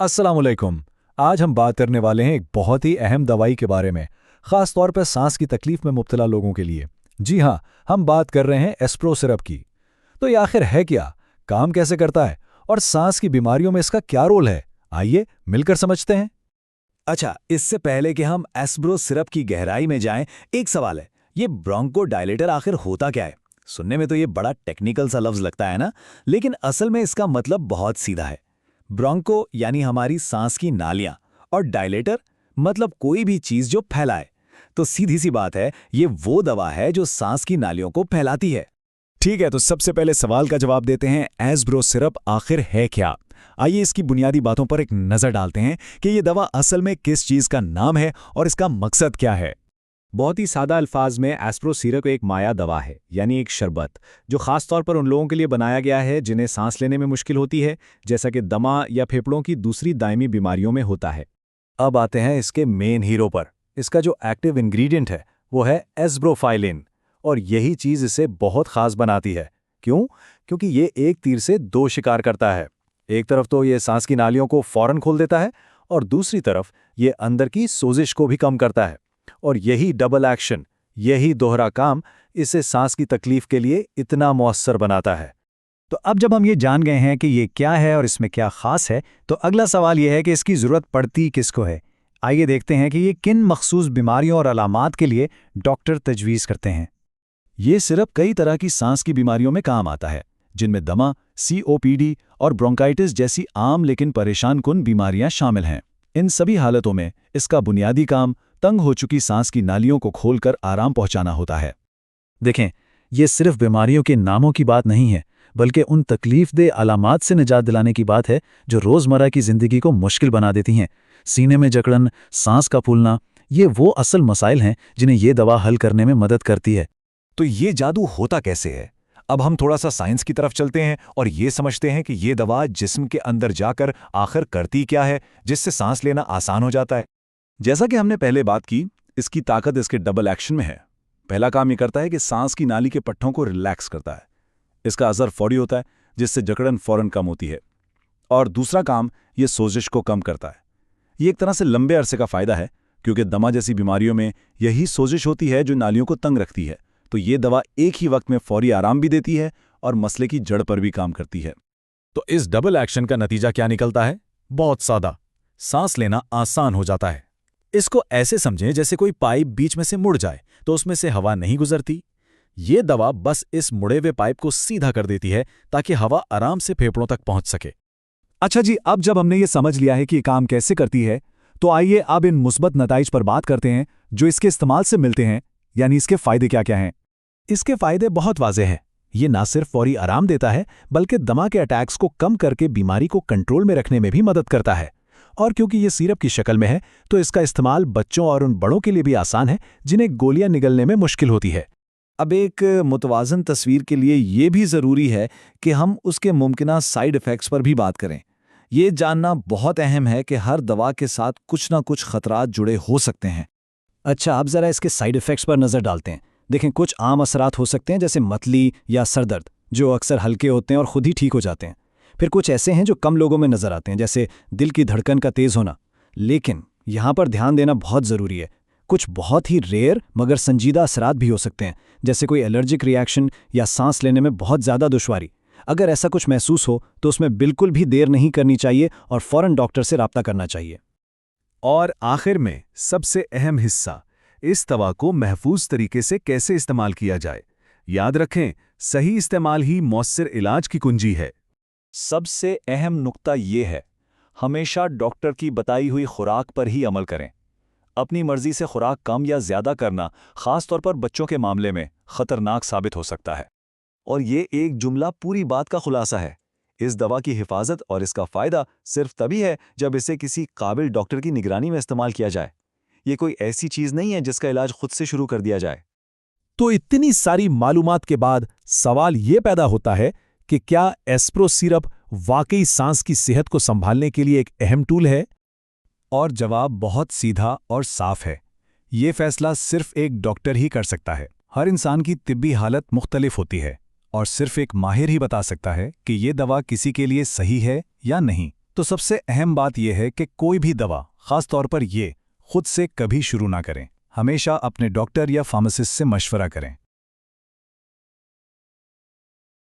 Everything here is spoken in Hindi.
अस्सलामुअलैकुम। आज हम बात करने वाले हैं एक बहुत ही अहम दवाई के बारे में, ख़ास तौर पर सांस की तकलीफ में मुब्तला लोगों के लिए। जी हाँ, हम बात कर रहे हैं एस्प्रो सिरप की। तो ये आखिर है क्या, काम कैसे करता है और सांस की बीमारियों में इसका क्या रोल है? आइए मिलकर समझते हैं। अच्छा, इससे पहले कि हम एस्प्रो सिरप की गहराई में जाएं, एक सवाल है। ये ब्रोंकोडायलेटर आखिर होता क्या है? सुनने में तो ये बड़ा टेक्निकल सा लफ्ज लगता है ना, लेकिन असल में इसका मतलब बहुत सीधा है। ब्रोंको यानी हमारी सांस की नालियां, और डायलेटर मतलब कोई भी चीज जो फैलाए। तो सीधी सी बात है, ये वो दवा है जो सांस की नालियों को फैलाती है। ठीक है, तो सबसे पहले सवाल का जवाब देते हैं, एस्ब्रो सिरप आखिर है क्या? आइए इसकी बुनियादी बातों पर एक नज़र डालते हैं कि ये दवा असल में किस चीज़ का नाम है और इसका मकसद क्या है। बहुत ही सादा अल्फाज में एस्प्रो सिरप एक माया दवा है, यानी एक शरबत, जो खास तौर पर उन लोगों के लिए बनाया गया है जिन्हें सांस लेने में मुश्किल होती है, जैसा कि दमा या फेफड़ों की दूसरी दायमी बीमारियों में होता है। अब आते हैं इसके मेन हीरो पर। इसका जो एक्टिव इंग्रेडिएंट है वो है एस्ब्रोफाइलिन, और यही चीज़ इसे बहुत ख़ास बनाती है। क्यों? क्योंकि ये एक तीर से दो शिकार करता है। एक तरफ तो ये सांस की नालियों को फौरन खोल देता है, और दूसरी तरफ ये अंदर की सोजिश को भी कम करता है। और यही डबल एक्शन, यही दोहरा काम इसे सांस की तकलीफ के लिए इतना मौसर बनाता है। तो अब जब हम ये जान गए हैं कि ये क्या है और इसमें क्या खास है, तो अगला सवाल ये है कि इसकी ज़रूरत पड़ती किसको है। आइए देखते हैं कि ये किन मखसूस बीमारियों और अलामात के लिए डॉक्टर तजवीज़ करते हैं। ये सिरप कई तरह की सांस की बीमारियों में काम आता है, जिनमें दमा, COPD और ब्रोंकाइटिस जैसी आम लेकिन परेशान कुन बीमारियां शामिल हैं। इन सभी हालतों में इसका बुनियादी काम तंग हो चुकी सांस की नालियों को खोलकर आराम पहुंचाना होता है। देखें, ये सिर्फ बीमारियों के नामों की बात नहीं है, बल्कि उन तकलीफदेह अलामात से निजात दिलाने की बात है जो रोज़मर्रा की ज़िंदगी को मुश्किल बना देती हैं। सीने में जकड़न, सांस का फूलना, ये वो असल मसाइल हैं जिन्हें ये दवा हल करने में मदद करती है। तो ये जादू होता कैसे है? अब हम थोड़ा सा साइंस की तरफ चलते हैं और ये समझते हैं कि ये दवा जिस्म के अंदर जाकर आखिर करती क्या है, जिससे सांस लेना आसान हो जाता है। जैसा कि हमने पहले बात की, इसकी ताकत इसके डबल एक्शन में है। पहला काम ये करता है कि सांस की नाली के पट्टों को रिलैक्स करता है। इसका असर फौरी होता है, जिससे जकड़न फौरन कम होती है। और दूसरा काम, ये सोजिश को कम करता है। ये एक तरह से लंबे अरसे का फायदा है, क्योंकि दमा जैसी बीमारियों में यही सोजिश होती है जो नालियों को तंग रखती है। तो ये दवा एक ही वक्त में फौरी आराम भी देती है और मसले की जड़ पर भी काम करती है। तो इस डबल एक्शन का नतीजा क्या निकलता है? बहुत सादा, सांस लेना आसान हो जाता है। इसको ऐसे समझें जैसे कोई पाइप बीच में से मुड़ जाए तो उसमें से हवा नहीं गुजरती। ये दवा बस इस मुड़े हुए पाइप को सीधा कर देती है ताकि हवा आराम से फेफड़ों तक पहुंच सके। अच्छा जी, अब जब हमने ये समझ लिया है कि ये काम कैसे करती है, तो आइए अब इन मुस्बत नताइज पर बात करते हैं जो इसके इस्तेमाल से मिलते हैं, यानी इसके फ़ायदे क्या क्या हैं। इसके फ़ायदे बहुत वाज़ेह हैं। ये ना सिर्फ फौरी आराम देता है, बल्कि दमा के अटैक्स को कम करके बीमारी को कंट्रोल में रखने में भी मदद करता है। और क्योंकि ये सिरप की शक्ल में है, तो इसका इस्तेमाल बच्चों और उन बड़ों के लिए भी आसान है जिन्हें गोलियां निगलने में मुश्किल होती है। अब एक मुतवाज़न तस्वीर के लिए ये भी ज़रूरी है कि हम उसके मुमकिना साइड इफ़ेक्ट्स पर भी बात करें। ये जानना बहुत अहम है कि हर दवा के साथ कुछ ना कुछ खतरात जुड़े हो सकते हैं। अच्छा, अब ज़रा इसके साइड इफ़ेक्ट्स पर नज़र डालते हैं। देखें, कुछ आम असरात हो सकते हैं जैसे मतली या सरदर्द, जो अक्सर हल्के होते हैं और खुद ही ठीक हो जाते हैं। फिर कुछ ऐसे हैं जो कम लोगों में नज़र आते हैं, जैसे दिल की धड़कन का तेज़ होना। लेकिन यहाँ पर ध्यान देना बहुत ज़रूरी है, कुछ बहुत ही रेयर मगर संजीदा असरात भी हो सकते हैं, जैसे कोई एलर्जिक रिएक्शन या सांस लेने में बहुत ज़्यादा दुश्वारी। अगर ऐसा कुछ महसूस हो तो उसमें बिल्कुल भी देर नहीं करनी चाहिए और फ़ौरन डॉक्टर से राब्ता करना चाहिए। और आखिर में सबसे अहम हिस्सा, इस दवा को महफूज तरीके से कैसे इस्तेमाल किया जाए। याद रखें, सही इस्तेमाल ही मौसर इलाज की कुंजी है। सबसे अहम नुक्ता ये है, हमेशा डॉक्टर की बताई हुई खुराक पर ही अमल करें। अपनी मर्जी से खुराक कम या ज़्यादा करना, ख़ास तौर पर बच्चों के मामले में ख़तरनाक साबित हो सकता है। और ये एक जुमला पूरी बात का खुलासा है। इस दवा की हिफाजत और इसका फ़ायदा सिर्फ तभी है जब इसे किसी काबिल डॉक्टर की निगरानी में इस्तेमाल किया जाए। ये कोई ऐसी चीज़ नहीं है जिसका इलाज खुद से शुरू कर दिया जाए। तो इतनी सारी मालूमात के बाद सवाल ये पैदा होता है कि क्या एस्प्रो सिरप वाकई सांस की सेहत को संभालने के लिए एक अहम टूल है? और जवाब बहुत सीधा और साफ है। ये फैसला सिर्फ एक डॉक्टर ही कर सकता है। हर इंसान की तिब्बी हालत मुख्तलिफ होती है और सिर्फ एक माहिर ही बता सकता है कि ये दवा किसी के लिए सही है या नहीं। तो सबसे अहम बात यह है कि कोई भी दवा, खास तौर पर ये, खुद से कभी शुरू ना करें। हमेशा अपने डॉक्टर या फार्मासिस्ट से मशवरा करें।